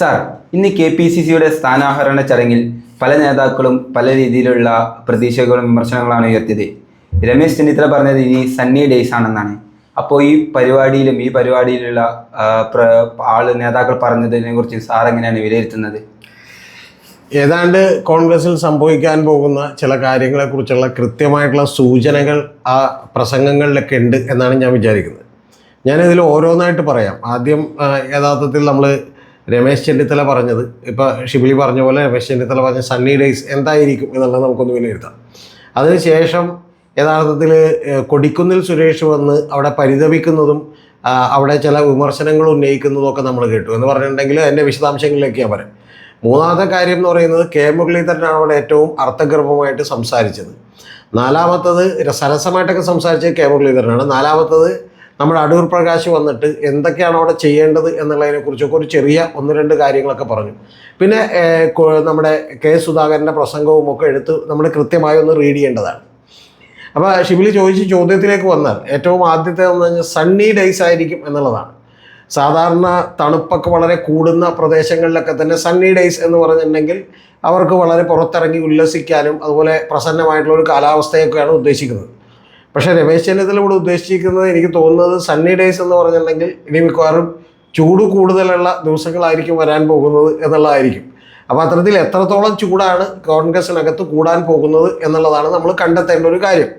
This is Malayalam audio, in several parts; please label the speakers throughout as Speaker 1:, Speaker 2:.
Speaker 1: സാർ, ഇന്ന് KPCCയുടെ സ്ഥാനാഹരണ ചടങ്ങിൽ പല നേതാക്കളും പല രീതിയിലുള്ള പ്രതീക്ഷകളും വിമർശനങ്ങളാണ് ഉയർത്തിയത്. രമേശ് ചെന്നിത്തല പറഞ്ഞത് ഇനി സണ്ണി ഡേയ്സ് ആണെന്നാണ്. അപ്പോൾ ഈ പരിപാടിയിലുള്ള നേതാക്കൾ പറഞ്ഞതിനെ കുറിച്ച് സാർ എങ്ങനെയാണ് വിലയിരുത്തുന്നത്?
Speaker 2: ഏതാണ്ട് കോൺഗ്രസിൽ സംഭവിക്കാൻ പോകുന്ന ചില കാര്യങ്ങളെക്കുറിച്ചുള്ള കൃത്യമായിട്ടുള്ള സൂചനകൾ ആ പ്രസംഗങ്ങളിലൊക്കെ ഉണ്ട് എന്നാണ് ഞാൻ വിചാരിക്കുന്നത്. ഞാനിതിൽ ഓരോന്നായിട്ട് പറയാം. ആദ്യം യഥാർത്ഥത്തിൽ നമ്മൾ രമേശ് ചെന്നിത്തല പറഞ്ഞത്, ഇപ്പോൾ ഷിബിലി പറഞ്ഞ പോലെ രമേശ് ചെന്നിത്തല പറഞ്ഞ സണ്ണി ഡേയ്സ് എന്തായിരിക്കും എന്നുള്ളത് നമുക്കൊന്ന് വിലയിരുത്താം. അതിനുശേഷം യഥാർത്ഥത്തിൽ കൊടിക്കുന്നിൽ സുരേഷ് വന്ന് അവിടെ പരിതപിക്കുന്നതും അവിടെ ചില വിമർശനങ്ങൾ ഉന്നയിക്കുന്നതും ഒക്കെ നമ്മൾ കേട്ടു എന്ന് പറഞ്ഞിട്ടുണ്ടെങ്കിൽ അതിൻ്റെ വിശദാംശങ്ങളിലേക്ക് ഞാൻ പറയാം. മൂന്നാമത്തെ കാര്യം എന്ന് പറയുന്നത് കെ മുരളീധരനാണ് അവിടെ ഏറ്റവും അർത്ഥഗർഭമായിട്ട് സംസാരിച്ചത്. നാലാമത്തത് സരസമായിട്ടൊക്കെ സംസാരിച്ചത് കെ മുരളീധരനാണ്. നാലാമത്തത് നമ്മുടെ അടൂർ പ്രകാശ് വന്നിട്ട് എന്തൊക്കെയാണ് അവിടെ ചെയ്യേണ്ടത് എന്നുള്ളതിനെക്കുറിച്ചൊക്കെ ഒരു ചെറിയ 1-2 കാര്യങ്ങളൊക്കെ പറഞ്ഞു. പിന്നെ നമ്മുടെ കെ സുധാകരൻ്റെ പ്രസംഗവും ഒക്കെ എടുത്ത് നമ്മൾ കൃത്യമായി ഒന്ന് റീഡ് ചെയ്യേണ്ടതാണ്. അപ്പോൾ ഷിബിലി ചോദിച്ച ചോദ്യത്തിലേക്ക് വന്നാൽ ഏറ്റവും ആദ്യത്തെ എന്ന് പറഞ്ഞാൽ സണ്ണി ഡേയ്സ് ആയിരിക്കും എന്നുള്ളതാണ്. സാധാരണ തണുപ്പൊക്കെ വളരെ കൂടുന്ന പ്രദേശങ്ങളിലൊക്കെ തന്നെ സണ്ണി ഡേയ്സ് എന്ന് പറഞ്ഞിട്ടുണ്ടെങ്കിൽ അവർക്ക് വളരെ പുറത്തിറങ്ങി ഉല്ലസിക്കാനും അതുപോലെ പ്രസന്നമായിട്ടുള്ളൊരു കാലാവസ്ഥയൊക്കെയാണ് ഉദ്ദേശിക്കുന്നത്. പക്ഷേ രമേശ് ചെന്നിത്തല ഇവിടെ ഉദ്ദേശിക്കുന്നത് എനിക്ക് തോന്നുന്നത് സണ്ണി ഡേയ്സ് എന്ന് പറഞ്ഞിട്ടുണ്ടെങ്കിൽ ഇനി മിക്കവാറും ചൂട് കൂടുതലുള്ള ദിവസങ്ങളായിരിക്കും വരാൻ പോകുന്നത് എന്നുള്ളതായിരിക്കും. അപ്പോൾ അത്തരത്തിൽ എത്രത്തോളം ചൂടാണ് കോൺഗ്രസിനകത്ത് കൂടാൻ പോകുന്നത് എന്നുള്ളതാണ് നമ്മൾ കണ്ടെത്തേണ്ട ഒരു കാര്യം.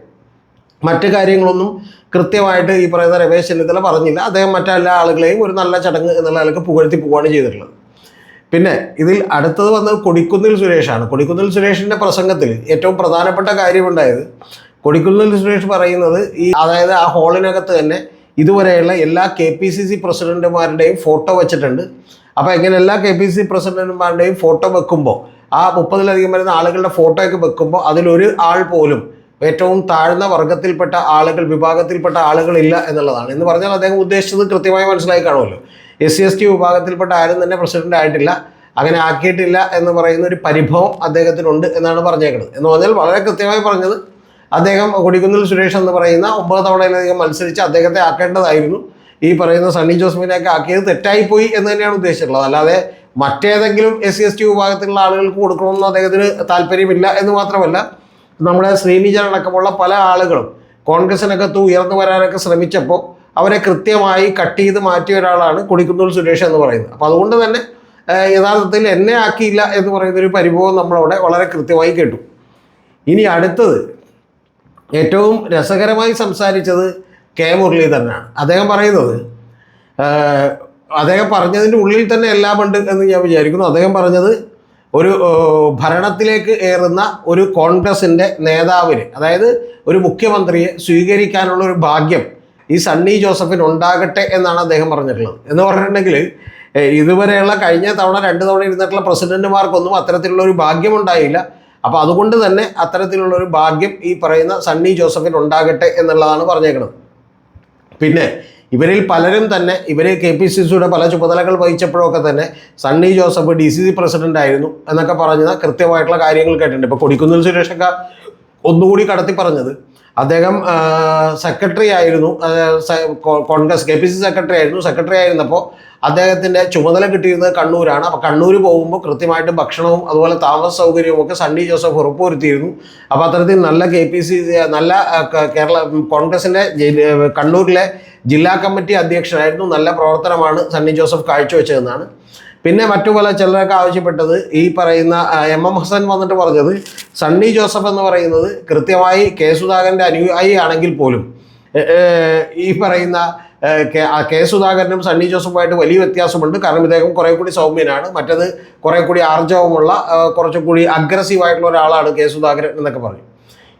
Speaker 2: മറ്റു കാര്യങ്ങളൊന്നും കൃത്യമായിട്ട് ഈ പറയുന്ന രമേശ് ചെന്നിത്തല പറഞ്ഞില്ല. അദ്ദേഹം മറ്റെല്ലാ ആളുകളെയും ഒരു നല്ല ചടങ്ങ് എന്നുള്ള ആൾക്ക് പുകഴ്ത്തി പോവുകയാണ് ചെയ്തിട്ടുള്ളത്. പിന്നെ ഇതിൽ അടുത്തത് വന്നത് കൊടിക്കുന്നിൽ സുരേഷാണ്. കൊടിക്കുന്നിൽ സുരേഷിൻ്റെ പ്രസംഗത്തിൽ ഏറ്റവും പ്രധാനപ്പെട്ട കാര്യമുണ്ടായത്, കൊടിക്കുന്നിൽ സുരേഷ് പറയുന്നത് അതായത് ആ ഹാളിനകത്ത് തന്നെ ഇതുവരെയുള്ള എല്ലാ KPCC പ്രസിഡന്റുമാരുടെയും ഫോട്ടോ വെച്ചിട്ടുണ്ട്. അപ്പോൾ എങ്ങനെ എല്ലാ KPCC പ്രസിഡന്റുമാരുടെയും ഫോട്ടോ വെക്കുമ്പോൾ ആ 30-ലധികം വരുന്ന ആളുകളുടെ ഫോട്ടോയൊക്കെ വെക്കുമ്പോൾ അതിലൊരു ആൾ പോലും ഏറ്റവും താഴ്ന്ന വർഗത്തിൽപ്പെട്ട വിഭാഗത്തിൽപ്പെട്ട ആളുകളില്ല എന്നുള്ളതാണ്. എന്ന് പറഞ്ഞാൽ അദ്ദേഹം ഉദ്ദേശിച്ചത് കൃത്യമായി മനസ്സിലായി കാണുമല്ലോ. SC/ST വിഭാഗത്തിൽപ്പെട്ട ആരും തന്നെ പ്രസിഡന്റ് ആയിട്ടില്ല, അങ്ങനെ ആക്കിയിട്ടില്ല എന്ന് പറയുന്ന ഒരു പരിഭവം അദ്ദേഹത്തിനുണ്ട് എന്നാണ് പറഞ്ഞേക്കുന്നത്. എന്ന് പറഞ്ഞാൽ വളരെ കൃത്യമായി പറഞ്ഞത്, അദ്ദേഹം കൊടിക്കുന്നിൽ സുരേഷ് എന്ന് പറയുന്ന 9 തവണയിലധികം മത്സരിച്ച് അദ്ദേഹത്തെ ആക്കേണ്ടതായിരുന്നു. ഈ പറയുന്ന സണ്ണി ജോസഫിനെയൊക്കെ ആക്കിയത് തെറ്റായിപ്പോയി എന്ന് തന്നെയാണ് ഉദ്ദേശിച്ചിട്ടുള്ളത്. അല്ലാതെ മറ്റേതെങ്കിലും SC/ST വിഭാഗത്തിലുള്ള ആളുകൾക്ക് കൊടുക്കണമെന്ന് അദ്ദേഹത്തിന് താല്പര്യമില്ല എന്ന് മാത്രമല്ല, നമ്മുടെ ശ്രീനിജൻ അടക്കമുള്ള പല ആളുകളും കോൺഗ്രസിനകത്ത് ഉയർന്നു വരാനൊക്കെ ശ്രമിച്ചപ്പോൾ അവരെ കൃത്യമായി കട്ട് ചെയ്ത് മാറ്റിയ ഒരാളാണ് കൊടിക്കുന്നിൽ സുരേഷ് എന്ന് പറയുന്നത്. അപ്പോൾ അതുകൊണ്ട് തന്നെ യഥാർത്ഥത്തിൽ എന്നെ ആക്കിയില്ല എന്ന് പറയുന്നൊരു പരിഭവം നമ്മളവിടെ വളരെ കൃത്യമായി കേട്ടു. ഇനി അടുത്തത് ഏറ്റവും രസകരമായി സംസാരിച്ചത് കെ മുരളീധരനാണ്. അദ്ദേഹം പറയുന്നത്, അദ്ദേഹം പറഞ്ഞതിൻ്റെ ഉള്ളിൽ തന്നെ എല്ലാം ഉണ്ട് എന്ന് ഞാൻ വിചാരിക്കുന്നു. അദ്ദേഹം പറഞ്ഞത് ഒരു ഭരണത്തിലേക്ക് ഏറുന്ന ഒരു കോൺഗ്രസിൻ്റെ നേതാവിന്, അതായത് ഒരു മുഖ്യമന്ത്രിയെ സ്വീകരിക്കാനുള്ള ഒരു ഭാഗ്യം ഈ സണ്ണി ജോസഫിന് ഉണ്ടാകട്ടെ എന്നാണ് അദ്ദേഹം പറഞ്ഞിട്ടുള്ളത്. എന്ന് പറഞ്ഞിട്ടുണ്ടെങ്കിൽ ഇതുവരെയുള്ള കഴിഞ്ഞ തവണ 2 തവണ ഇരുന്നിട്ടുള്ള പ്രസിഡന്റുമാർക്കൊന്നും അത്തരത്തിലുള്ള ഒരു ഭാഗ്യം ഉണ്ടായില്ല. അപ്പോൾ അതുകൊണ്ട് തന്നെ അത്തരത്തിലുള്ളൊരു ഭാഗ്യം ഈ പറയുന്ന സണ്ണി ജോസഫിന് ഉണ്ടാകട്ടെ എന്നുള്ളതാണ് പറഞ്ഞേക്കുന്നത്. പിന്നെ ഇവരിൽ പലരും തന്നെ KPCCയുടെ പല ചുമതലകൾ വഹിച്ചപ്പോഴൊക്കെ തന്നെ സണ്ണി ജോസഫ് DCC പ്രസിഡന്റ് ആയിരുന്നു എന്നൊക്കെ പറഞ്ഞ കൃത്യമായിട്ടുള്ള കാര്യങ്ങൾ കേട്ടിട്ടുണ്ട്. ഇപ്പോൾ കൊടിക്കുന്നിൽ സുരേഷൊക്കെ ഒന്നുകൂടി കടത്തി പറഞ്ഞത്, അദ്ദേഹം സെക്രട്ടറി ആയിരുന്നു, കോൺഗ്രസ് KPCC സെക്രട്ടറി ആയിരുന്നപ്പോൾ അദ്ദേഹത്തിൻ്റെ ചുമതല കിട്ടിയിരുന്നത് കണ്ണൂരാണ്. അപ്പോൾ കണ്ണൂർ പോകുമ്പോൾ കൃത്യമായിട്ട് ഭക്ഷണവും അതുപോലെ താമസ സൗകര്യവും ഒക്കെ സണ്ണി ജോസഫ് ഉറപ്പുവരുത്തിയിരുന്നു. അപ്പോൾ അത്തരത്തിൽ നല്ല നല്ല കോൺഗ്രസിൻ്റെ കണ്ണൂരിലെ ജില്ലാ കമ്മിറ്റി അധ്യക്ഷനായിരുന്നു. നല്ല പ്രവർത്തനമാണ് സണ്ണി ജോസഫ് കാഴ്ചവെച്ചതെന്നാണ്. പിന്നെ മറ്റു പല ചിലരൊക്കെ ആവശ്യപ്പെട്ടത്, ഈ പറയുന്ന MM ഹസൻ വന്നിട്ട് പറഞ്ഞത്, സണ്ണി ജോസഫ് എന്ന് പറയുന്നത് കൃത്യമായി കെ സുധാകരൻ്റെ അനുയായി ആണെങ്കിൽ പോലും ഈ പറയുന്ന കെ സുധാകരനും സണ്ണി ജോസഫുമായിട്ട് വലിയ വ്യത്യാസമുണ്ട്. കാരണം ഇദ്ദേഹം കുറേ കൂടി സൗമ്യനാണ്, മറ്റത് കുറേ കൂടി ആർജവമുള്ള കുറച്ചുകൂടി അഗ്രസീവായിട്ടുള്ള ഒരാളാണ് കെ സുധാകരൻ എന്നൊക്കെ പറഞ്ഞു.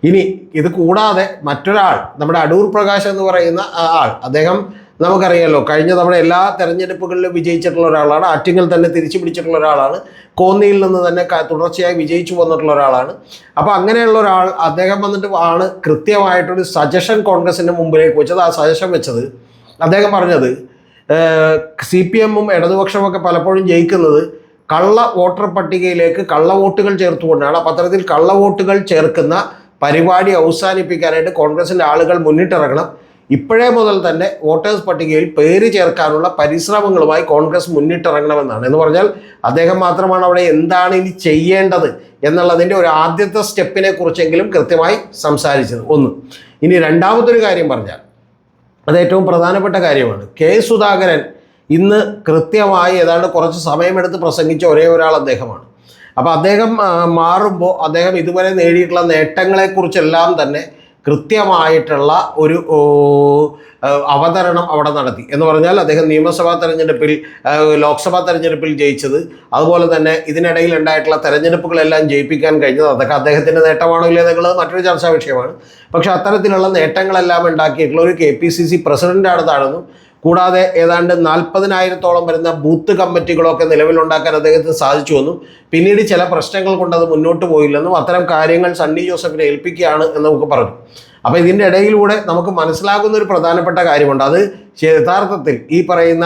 Speaker 2: ഇനി ഇത് കൂടാതെ മറ്റൊരാൾ, നമ്മുടെ അടൂർ പ്രകാശ് എന്ന് പറയുന്ന ആൾ, അദ്ദേഹം നമുക്കറിയാമല്ലോ കഴിഞ്ഞ തവണ എല്ലാ തെരഞ്ഞെടുപ്പുകളിലും വിജയിച്ചിട്ടുള്ള ഒരാളാണ്. ആറ്റിങ്ങൽ തന്നെ തിരിച്ചു പിടിച്ചിട്ടുള്ള ഒരാളാണ്. കോന്നിയിൽ നിന്ന് തന്നെ തുടർച്ചയായി വിജയിച്ചു വന്നിട്ടുള്ള ഒരാളാണ്. അപ്പോൾ അങ്ങനെയുള്ള ഒരാൾ, അദ്ദേഹം വന്നിട്ട് ആണ് കൃത്യമായിട്ടൊരു സജഷൻ കോൺഗ്രസിൻ്റെ മുമ്പിലേക്ക് വെച്ചത്. ആ സജഷൻ വെച്ചത് അദ്ദേഹം പറഞ്ഞത്, CPM-ഉം ഇടതുപക്ഷമൊക്കെ പലപ്പോഴും ജയിക്കുന്നത് കള്ള വോട്ടർ പട്ടികയിലേക്ക് കള്ള വോട്ടുകൾ ചേർത്തുകൊണ്ടാണ്. അപ്പോൾ അത്തരത്തിൽ കള്ള വോട്ടുകൾ ചേർക്കുന്ന പരിപാടി അവസാനിപ്പിക്കാനായിട്ട് കോൺഗ്രസിൻ്റെ ആളുകൾ മുന്നിട്ടിറങ്ങണം. ഇപ്പോഴേ മുതൽ തന്നെ വോട്ടേഴ്സ് പട്ടികയിൽ പേര് ചേർക്കാനുള്ള പരിശ്രമങ്ങളുമായി കോൺഗ്രസ് മുന്നിട്ടിറങ്ങണമെന്നാണ്. എന്ന് പറഞ്ഞാൽ അദ്ദേഹം മാത്രമാണ് അവിടെ എന്താണ് ഇനി ചെയ്യേണ്ടത് എന്നുള്ളതിൻ്റെ ഒരു ആദ്യത്തെ സ്റ്റെപ്പിനെ കുറിച്ചെങ്കിലും കൃത്യമായി സംസാരിച്ചത് ഒന്ന്. ഇനി രണ്ടാമതൊരു കാര്യം പറഞ്ഞാൽ അത് ഏറ്റവും പ്രധാനപ്പെട്ട കാര്യമാണ്. കെ സുധാകരൻ ഇന്ന് കൃത്യമായി ഏതാണ്ട് കുറച്ച് സമയമെടുത്ത് പ്രസംഗിച്ച ഒരേ ഒരാൾ അദ്ദേഹമാണ്. അപ്പോൾ അദ്ദേഹം മാറുമ്പോൾ അദ്ദേഹം ഇതുവരെ നേടിയിട്ടുള്ള നേട്ടങ്ങളെക്കുറിച്ചെല്ലാം തന്നെ കൃത്യമായിട്ടുള്ള ഒരു അവതരണം അവിടെ നടത്തി. എന്ന് പറഞ്ഞാൽ അദ്ദേഹം നിയമസഭാ തെരഞ്ഞെടുപ്പിൽ ലോക്സഭാ തെരഞ്ഞെടുപ്പിൽ ജയിച്ചത്, അതുപോലെ തന്നെ ഇതിനിടയിൽ ഉണ്ടായിട്ടുള്ള തെരഞ്ഞെടുപ്പുകളെല്ലാം ജയിപ്പിക്കാൻ കഴിഞ്ഞത്, അതൊക്കെ അദ്ദേഹത്തിൻ്റെ നേട്ടമാണോ ഇല്ലേ എന്നുള്ളത് മറ്റൊരു ചർച്ചാ വിഷയമാണ്. പക്ഷെ അത്തരത്തിലുള്ള നേട്ടങ്ങളെല്ലാം ഉണ്ടാക്കിയിട്ടുള്ള ഒരു KPCC പ്രസിഡൻ്റാണെന്നാണെന്നും കൂടാതെ ഏതാണ്ട് 40,000-ഓളം വരുന്ന ബൂത്ത് കമ്മിറ്റികളൊക്കെ നിലവിലുണ്ടാക്കാൻ അദ്ദേഹത്തിന് സാധിച്ചുവെന്നും പിന്നീട് ചില പ്രശ്നങ്ങൾ കൊണ്ട് അത് മുന്നോട്ട് പോയില്ലെന്നും അത്തരം കാര്യങ്ങൾ സണ്ണി ജോസഫിനെ ഏൽപ്പിക്കുകയാണ് എന്ന് നമുക്ക് പറഞ്ഞു. അപ്പോൾ ഇതിൻ്റെ ഇടയിലൂടെ നമുക്ക് മനസ്സിലാകുന്ന ഒരു പ്രധാനപ്പെട്ട കാര്യമുണ്ട്. അത് യഥാർത്ഥത്തിൽ ഈ പറയുന്ന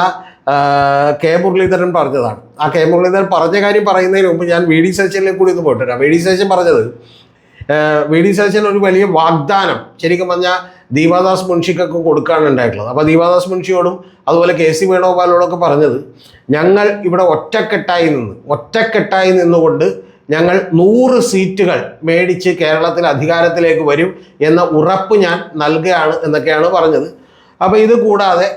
Speaker 2: കെ മുരളീധരൻ പറഞ്ഞതാണ്. ആ കെ മുരളീധരൻ പറഞ്ഞ കാര്യം പറയുന്നതിന് മുമ്പ് ഞാൻ VD സതീശനിലേക്ക് കൂടി ഒന്ന് പോയിട്ടുണ്ട്. VD സതീശൻ പറഞ്ഞത്, VD സതീശൻ ഒരു വലിയ വാഗ്ദാനം ശരിക്കും പറഞ്ഞാൽ ദീപാദാസ് മുൻഷിക്കൊക്കെ കൊടുക്കാണ് ഉണ്ടായിട്ടുള്ളത്. അപ്പോൾ ദീപാദാസ് മുൻഷിയോടും അതുപോലെ KC വേണുഗോപാലോടൊക്കെ പറഞ്ഞത്, ഞങ്ങൾ ഇവിടെ ഒറ്റക്കെട്ടായി നിന്നുകൊണ്ട് ഞങ്ങൾ 100 സീറ്റുകൾ മേടിച്ച് കേരളത്തിൽ അധികാരത്തിലേക്ക് വരും എന്ന ഉറപ്പ് ഞാൻ നൽകുകയാണ് എന്നൊക്കെയാണ് പറഞ്ഞത്. അപ്പോൾ ഇത് കൂടാതെ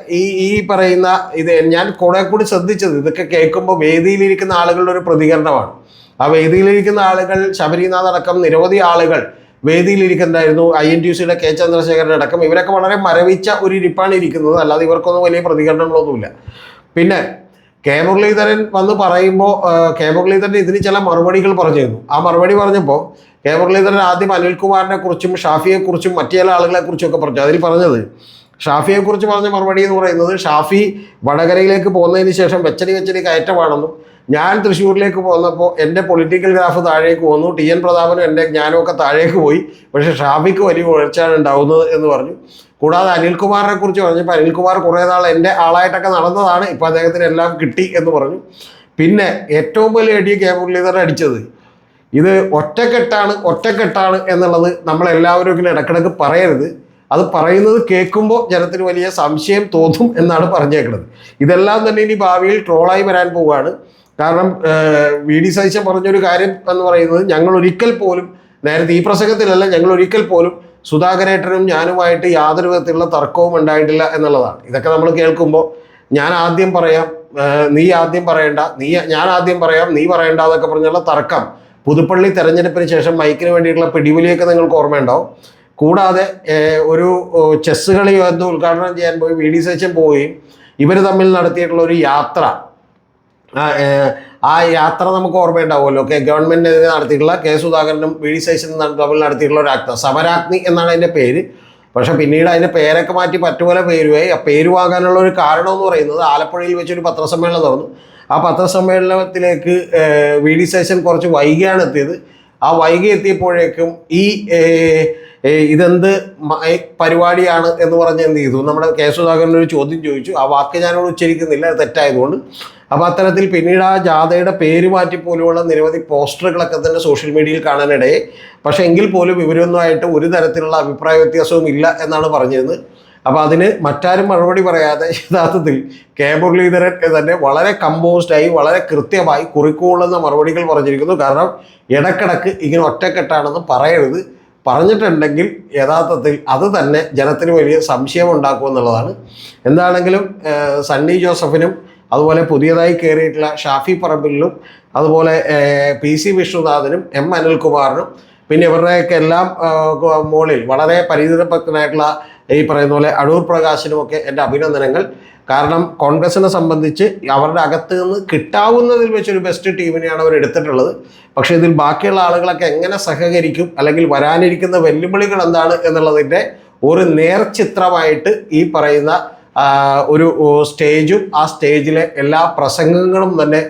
Speaker 2: ഈ പറയുന്ന ഇത് ഞാൻ കുറെ കൂടി ശ്രദ്ധിച്ചത്, ഇതൊക്കെ കേൾക്കുമ്പോൾ വേദിയിലിരിക്കുന്ന ആളുകളുടെ ഒരു പ്രതികരണമാണ്. ആ വേദിയിലിരിക്കുന്ന ആളുകൾ, ശബരിനാഥ് അടക്കം നിരവധി ആളുകൾ വേദിയിലിരിക്കുന്നുണ്ടായിരുന്നു. INTUCയുടെ K ചന്ദ്രശേഖരൻ അടക്കം ഇവരൊക്കെ വളരെ മരവിച്ച ഒരു ഇരിപ്പാണ് ഇരിക്കുന്നത്. അല്ലാതെ ഇവർക്കൊന്നും വലിയ പ്രതികരണങ്ങളൊന്നുമില്ല. പിന്നെ കെ മുരളീധരൻ വന്ന് പറയുമ്പോൾ കെ മുരളീധരൻ ഇതിന് ചില മറുപടികൾ പറഞ്ഞിരുന്നു. ആ മറുപടി പറഞ്ഞപ്പോൾ കെ മുരളീധരൻ ആദ്യം അനിൽകുമാറിനെ കുറിച്ചും ഷാഫിയെക്കുറിച്ചും മറ്റു ചില ആളുകളെക്കുറിച്ചും ഒക്കെ പറഞ്ഞു. അതിൽ പറഞ്ഞത്, ഷാഫിയെക്കുറിച്ച് പറഞ്ഞ മറുപടി എന്ന് പറയുന്നത്, ഷാഫി വടകരയിലേക്ക് പോകുന്നതിന് ശേഷം വെച്ചടി കയറ്റമാണെന്നും ഞാൻ തൃശ്ശൂരിലേക്ക് പോന്നപ്പോൾ എൻ്റെ പൊളിറ്റിക്കൽ ഗ്രാഫ് താഴേക്ക് പോന്നു, TN പ്രതാപനും എൻ്റെ ജ്ഞാനമൊക്കെ താഴേക്ക് പോയി, പക്ഷേ ഷാഫിക്ക് വലിയ ഉയർച്ചയാണ് ഉണ്ടാവുന്നത് എന്ന് പറഞ്ഞു. കൂടാതെ അനിൽകുമാറിനെ കുറിച്ച് പറഞ്ഞപ്പോൾ അനിൽകുമാർ കുറേ നാൾ എൻ്റെ ആളായിട്ടൊക്കെ നടന്നതാണ്, ഇപ്പോൾ അദ്ദേഹത്തിന് എല്ലാം കിട്ടി എന്ന് പറഞ്ഞു. പിന്നെ ഏറ്റവും വലിയ അടി കെ മുരളീധരൻ അടിച്ചത്, ഇത് ഒറ്റക്കെട്ടാണ് എന്നുള്ളത് നമ്മളെല്ലാവരും ഇങ്ങനെ ഇടക്കിടക്ക് പറയരുത്, അത് പറയുന്നത് കേൾക്കുമ്പോൾ ജനത്തിന് വലിയ സംശയം തോന്നും എന്നാണ് പറഞ്ഞേക്കുന്നത്. ഇതെല്ലാം തന്നെ ഇനി ഭാവിയിൽ ട്രോളായി വരാൻ പോവുകയാണ്. കാരണം VD സതീശൻ പറഞ്ഞൊരു കാര്യം എന്ന് പറയുന്നത്, ഞങ്ങൾ ഒരിക്കൽ പോലും, നേരത്തെ ഈ പ്രസംഗത്തിലല്ല, ഞങ്ങൾ ഒരിക്കൽ പോലും സുധാകരേട്ടനും ഞാനുമായിട്ട് യാതൊരു വിധത്തിലുള്ള തർക്കവും ഉണ്ടായിട്ടില്ല എന്നുള്ളതാണ്. ഇതൊക്കെ നമ്മൾ കേൾക്കുമ്പോൾ ഞാൻ ആദ്യം പറയാം, നീ ആദ്യം പറയണ്ട, ഞാൻ ആദ്യം പറയാം, നീ പറയണ്ട എന്നൊക്കെ പറഞ്ഞുള്ള തർക്കം പുതുപ്പള്ളി തെരഞ്ഞെടുപ്പിന് ശേഷം മൈക്കിന് വേണ്ടിയിട്ടുള്ള പിടിവലിയൊക്കെ നിങ്ങൾക്ക് ഓർമ്മയുണ്ടാവും. കൂടാതെ ഒരു ചെസ് കളി വന്ന് ഉദ്ഘാടനം ചെയ്യാൻ പോയി VD സതീശൻ പോവുകയും ഇവർ തമ്മിൽ നടത്തിയിട്ടുള്ള ഒരു യാത്ര, ആ യാത്ര നമുക്ക് ഓർമ്മയുണ്ടാവുമല്ലോ. ഗവൺമെൻറ്റിനെതിരെ നടത്തിയിട്ടുള്ള K സുധാകരനും VD സതീശനും തമ്മിൽ നടത്തിയിട്ടുള്ള ഒരു ആക്ട്, സമരാഗ്നി എന്നാണ് അതിൻ്റെ പേര്. പക്ഷെ പിന്നീട് അതിൻ്റെ പേരൊക്കെ മാറ്റി പറ്റുപോലെ പേരുമായി. ആ പേര് വാങ്ങാനുള്ള ഒരു കാരണം എന്ന് പറയുന്നത്, ആലപ്പുഴയിൽ വെച്ചൊരു പത്രസമ്മേളനം നടന്നു. ആ പത്രസമ്മേളനത്തിലേക്ക് VD സതീശൻ കുറച്ച് വൈകിയാണ് എത്തിയത്. ആ വൈകി എത്തിയപ്പോഴേക്കും ഇതെന്ത് പരിപാടിയാണ് എന്ന് പറഞ്ഞ് എന്ത് ചെയ്തു, നമ്മുടെ K സുധാകരൻ ഒരു ചോദ്യം ചോദിച്ചു. ആ വാക്ക് ഞാനോട് ഉച്ചരിക്കുന്നില്ല, അത് തെറ്റായതുകൊണ്ട്. അപ്പോൾ അത്തരത്തിൽ പിന്നീട് ആ ജാഥയുടെ പേര് മാറ്റി പോലെയുള്ള നിരവധി പോസ്റ്ററുകളൊക്കെ തന്നെ സോഷ്യൽ മീഡിയയിൽ കാണാനിടയെ. പക്ഷേ എങ്കിൽ പോലും ഇവരൊന്നുമായിട്ട് ഒരു തരത്തിലുള്ള അഭിപ്രായ വ്യത്യാസവും ഇല്ല എന്നാണ് പറഞ്ഞിരുന്നത്. അപ്പോൾ അതിന് മറ്റാരും മറുപടി പറയാതെ യഥാർത്ഥത്തിൽ കെ മുരളീധരൻ തന്നെ വളരെ കമ്പോസ്ഡായി വളരെ കൃത്യമായി കുറിക്കൊള്ളുന്ന മറുപടികൾ പറഞ്ഞിരിക്കുന്നു. കാരണം ഇടക്കിടക്ക് ഇങ്ങനെ ഒറ്റക്കെട്ടാണെന്ന് പറയരുത്, പറഞ്ഞിട്ടുണ്ടെങ്കിൽ യഥാർത്ഥത്തിൽ അത് തന്നെ ജനത്തിന് വലിയ സംശയം ഉണ്ടാക്കുമെന്നുള്ളതാണ്. എന്താണെങ്കിലും സണ്ണി ജോസഫിനും അതുപോലെ പുതിയതായി കയറിയിട്ടുള്ള ഷാഫി പറമ്പിലിനും അതുപോലെ PC വിഷ്ണുനാഥിനും അനിൽകുമാറിനും പിന്നെ ഇവരുടെയൊക്കെ എല്ലാം മുകളിൽ വളരെ പരിചിതനായിട്ടുള്ള ഈ പറയുന്ന പോലെ അടൂർ പ്രകാശിനുമൊക്കെ എൻ്റെ അഭിനന്ദനങ്ങൾ. കാരണം കോൺഗ്രസിനെ സംബന്ധിച്ച് അവരുടെ അകത്ത് നിന്ന് കിട്ടാവുന്നതിൽ വെച്ചൊരു ബെസ്റ്റ് ടീമിനെയാണ് അവർ എടുത്തിട്ടുള്ളത്. പക്ഷേ ഇതിൽ ബാക്കിയുള്ള ആളുകളൊക്കെ എങ്ങനെ സഹകരിക്കും, അല്ലെങ്കിൽ വരാനിരിക്കുന്ന വെല്ലുവിളികൾ എന്താണ് എന്നുള്ളതിൻ്റെ ഒരു നേർചിത്രമായിട്ട് ഈ പറയുന്ന ഒരു സ്റ്റേജും ആ സ്റ്റേജിലെ എല്ലാ പ്രസംഗങ്ങളും തന്നെ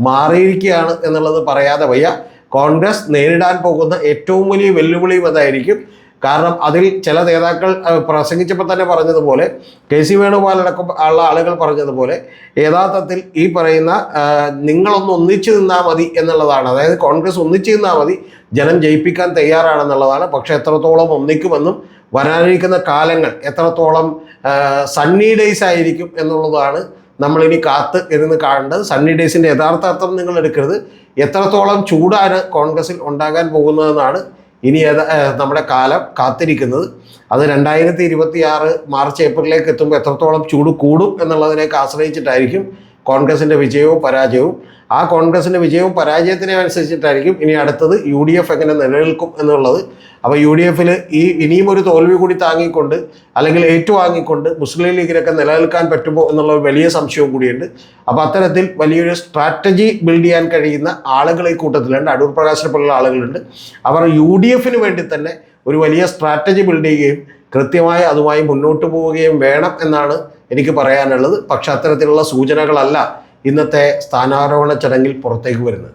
Speaker 2: മാറിയിരിക്കുകയാണ് എന്നുള്ളത് പറയാതെ വയ്യ. കോൺഗ്രസ് നേരിടാൻ പോകുന്ന ഏറ്റവും വലിയ വെല്ലുവിളിയും അതായിരിക്കും. കാരണം അതിൽ ചില നേതാക്കൾ പ്രസംഗിച്ചപ്പോൾ തന്നെ പറഞ്ഞതുപോലെ KC വേണുഗോപാലടക്കം ഉള്ള ആളുകൾ പറഞ്ഞതുപോലെ യഥാർത്ഥത്തിൽ ഈ പറയുന്ന നിങ്ങളൊന്ന് ഒന്നിച്ചു നിന്നാൽ മതി എന്നുള്ളതാണ്. അതായത് കോൺഗ്രസ് ഒന്നിച്ചു നിന്നാൽ മതി, ജനം ജയിപ്പിക്കാൻ തയ്യാറാണെന്നുള്ളതാണ്. പക്ഷെ എത്രത്തോളം ഒന്നിക്കുമെന്നും വരാനിരിക്കുന്ന കാലങ്ങൾ എത്രത്തോളം സണ്ണി ഡേയ്സ് ആയിരിക്കും എന്നുള്ളതാണ് നമ്മളിനി കാത്ത് ഇരുന്ന് കാണേണ്ടത്. സണ്ണി ഡേയ്സിൻ്റെ യഥാർത്ഥ അർത്ഥം നിങ്ങൾ എടുക്കരുത്. എത്രത്തോളം ചൂടാണ് കോൺഗ്രസിൽ ഉണ്ടാകാൻ പോകുന്നതെന്നാണ് ഇനി നമ്മുടെ കാലം കാത്തിരിക്കുന്നത്. അത് 2026 മാർച്ച് ഏപ്രിലേക്ക് എത്തുമ്പോൾ എത്രത്തോളം ചൂട് കൂടും എന്നുള്ളതിനേക്ക് ആശ്രയിച്ചിട്ടായിരിക്കും കോൺഗ്രസിൻ്റെ വിജയവും പരാജയവും. ആ കോൺഗ്രസിൻ്റെ വിജയവും പരാജയത്തിനെ അനുസരിച്ചിട്ടായിരിക്കും ഇനി അടുത്തത് UDF എങ്ങനെ നിലനിൽക്കും എന്നുള്ളത്. അപ്പോൾ UDFൽ ഇനിയും ഒരു തോൽവി കൂടി താങ്ങിക്കൊണ്ട് അല്ലെങ്കിൽ ഏറ്റുവാങ്ങിക്കൊണ്ട് മുസ്ലിം ലീഗിനൊക്കെ നിലനിൽക്കാൻ പറ്റുമോ എന്നുള്ള വലിയ സംശയവും കൂടിയുണ്ട്. അപ്പോൾ അത്തരത്തിൽ വലിയൊരു സ്ട്രാറ്റജി ബിൽഡ് ചെയ്യാൻ കഴിയുന്ന ആളുകൾ ഈ കൂട്ടത്തിലുണ്ട്. അടൂർ പ്രകാശിനെ പോലുള്ള ആളുകളുണ്ട്. അവർ UDFന് വേണ്ടി തന്നെ ഒരു വലിയ സ്ട്രാറ്റജി ബിൽഡ് ചെയ്യുകയും കൃത്യമായി അതുമായി മുന്നോട്ട് പോവുകയും വേണം എന്നാണ് എനിക്ക് പറയാനുള്ളത്. പക്ഷെ അത്തരത്തിലുള്ള സൂചനകളല്ല ഇന്നത്തെ സ്ഥാനാരോഹണ ചടങ്ങിൽ പുറത്തേക്ക് വരുന്നത്.